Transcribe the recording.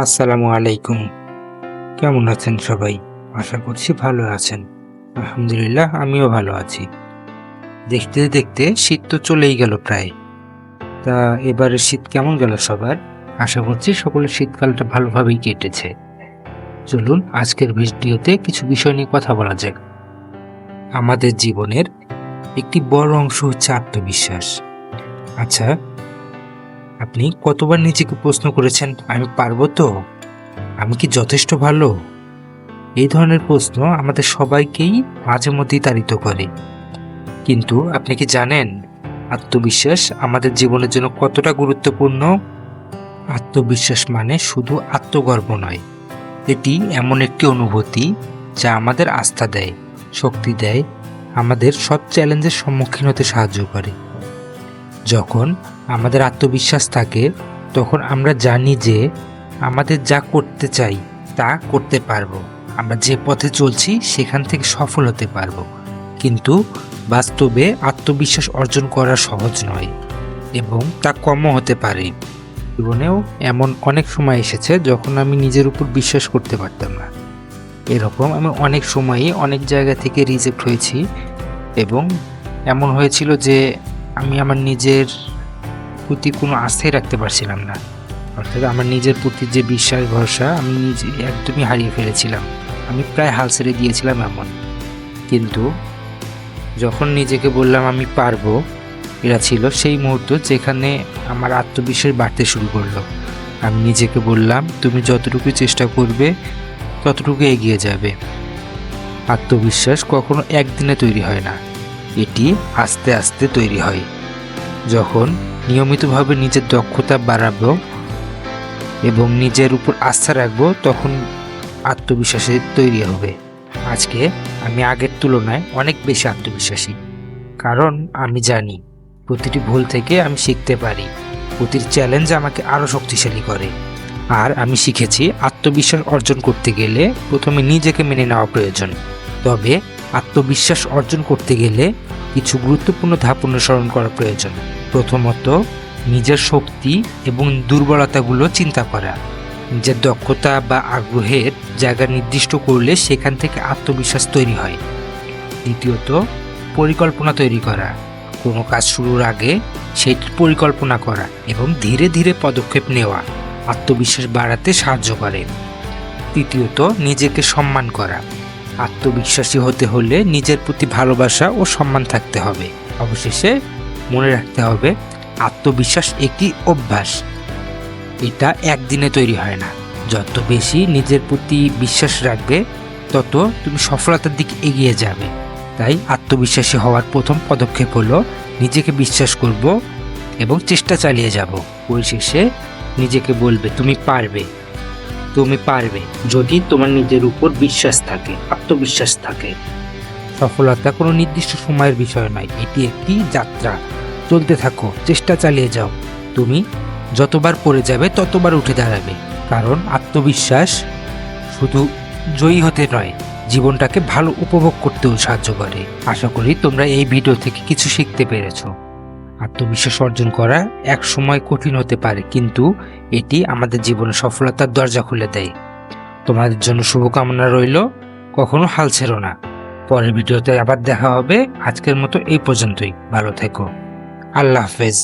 আসসালামু আলাইকুম। কেমন আছেন সবাই? আশা করছি ভালো আছেন। আলহামদুলিল্লাহ আমিও ভালো আছি। দেখতে দেখতে শীত তো চলেই গেল প্রায়। তা এবারে শীত কেমন গেল সবার? আশা করছি সকলের শীতকালটা ভালোভাবেই কেটেছে। চলুন আজকের ভিডিওতে কিছু বিষয় নিয়ে কথা বলা যাক। আমাদের জীবনের একটি বড় অংশ হচ্ছে আত্মবিশ্বাস। আচ্ছা, আপনি কতবার নিজেকে প্রশ্ন করেছেন, আমি পারবো তো? আমি কি যথেষ্ট ভালো? এই ধরনের প্রশ্ন আমাদের সবাইকেই মাঝে মধ্যেই তাড়িত করে। কিন্তু আপনি কি জানেন আত্মবিশ্বাস আমাদের জীবনের জন্য কতটা গুরুত্বপূর্ণ? আত্মবিশ্বাস মানে শুধু আত্মগর্ব নয়, এটি এমন একটি অনুভূতি যা আমাদের আস্থা দেয়, শক্তি দেয়, আমাদের সব চ্যালেঞ্জের সম্মুখীন হতে সাহায্য করে। যখন আমাদের আত্মবিশ্বাস থাকে তখন আমরা জানি যে আমাদের যা করতে চাই তা করতে পারবো, আমরা যে পথে চলছি সেখান থেকে সফল হতে পারবো। কিন্তু বাস্তবে আত্মবিশ্বাস অর্জন করা সহজ নয় এবং তা কমও হতে পারে। জীবনেও এমন অনেক সময় এসেছে যখন আমি নিজের উপর বিশ্বাস করতে পারতাম না। এরকম আমি অনেক সময়ই অনেক জায়গা থেকে রিজেক্ট হয়েছি এবং এমন হয়েছিল যে আমি আমার নিজের প্রতি কোনো আস্থাই রাখতে পারছিলাম না। অর্থাৎ আমার নিজের প্রতি যে বিশ্বাস ভরসা আমি নিজে একদমই হারিয়ে ফেলেছিলাম। আমি প্রায় হাল ছেড়ে দিয়েছিলাম এমন। কিন্তু যখন নিজেকে বললাম আমি পারবো, এটা ছিল সেই মুহূর্ত যেখানে আমার আত্মবিশ্বাস বাড়তে শুরু করলো। আমি নিজেকে বললাম তুমি যতটুকু চেষ্টা করবে ততটুকু এগিয়ে যাবে। আত্মবিশ্বাস কখনো একদিনে তৈরি হয় না, এটি আস্তে আস্তে তৈরি হয়। যখন নিয়মিতভাবে নিজের দক্ষতা বাড়াবো এবং নিজের উপর আস্থা রাখবো তখন আত্মবিশ্বাসে তৈরি হবে। আজকে আমি আগের তুলনায় অনেক বেশি আত্মবিশ্বাসী, কারণ আমি জানি প্রতিটি ভুল থেকে আমি শিখতে পারি, প্রতিটি চ্যালেঞ্জ আমাকে আরও শক্তিশালী করে। আর আমি শিখেছি আত্মবিশ্বাস অর্জন করতে গেলে প্রথমে নিজেকে মেনে নেওয়া প্রয়োজন। তবে আত্মবিশ্বাস অর্জন করতে গেলে কিছু গুরুত্বপূর্ণ ধাপ অনুসরণ করা প্রয়োজন। প্রথমত, নিজের শক্তি এবং দুর্বলতাগুলো চিন্তা করা। নিজের দক্ষতা বা আগ্রহের জায়গা নির্দিষ্ট করলে সেখান থেকে আত্মবিশ্বাস তৈরি হয়। দ্বিতীয়ত, পরিকল্পনা তৈরি করা। কোনো কাজ শুরুর আগে সেটির পরিকল্পনা করা এবং ধীরে ধীরে পদক্ষেপ নেওয়া আত্মবিশ্বাস বাড়াতে সাহায্য করে। তৃতীয়ত, নিজেকে সম্মান করা। আত্মবিশ্বাসী হতে হলে নিজের প্রতি ভালোবাসা ও সম্মান থাকতে হবে। অবশেষে মনে রাখতে হবে আত্মবিশ্বাস একটি অভ্যাস, এটা একদিনে তৈরি হয় না। যত বেশি নিজের প্রতি বিশ্বাস রাখবে তত তুমি সফলতার দিকে এগিয়ে যাবে। তাই আত্মবিশ্বাসী হওয়ার প্রথম পদক্ষেপ হলো নিজেকে বিশ্বাস করব এবং চেষ্টা চালিয়ে যাব। পরিশেষে নিজেকে বলবে তুমি পারবে, তুমি পারবে যদি তোমার নিজের উপর বিশ্বাস থাকে, আত্মবিশ্বাস থাকে। সফলতা কোনো নির্দিষ্ট সময়ের বিষয় নয়, এটি একটি যাত্রা। চলতে থাকো, চেষ্টা চালিয়ে যাও। তুমি যতবার পড়ে যাবে ততবার উঠে দাঁড়াবে, কারণ আত্মবিশ্বাস শুধু জয়ী হতে নয়, জীবনটাকে ভালো উপভোগ করতেও সাহায্য করে। আশা করি তোমরা এই ভিডিও থেকে কিছু শিখতে পেরেছো। আত্মবিশ্বাস অর্জন করা এক সময় কঠিন হতে পারে, কিন্তু এটি আমাদের জীবনে সফলতার দরজা খুলে দেয়। তোমাদের জন্য শুভকামনা রইল, কখনো হাল ছেড়ো না। পরের ভিডিওতে আবার দেখা হবে। আজকের মতো এই পর্যন্তই, ভালো থেকো। আল্লাহ হাফেজ।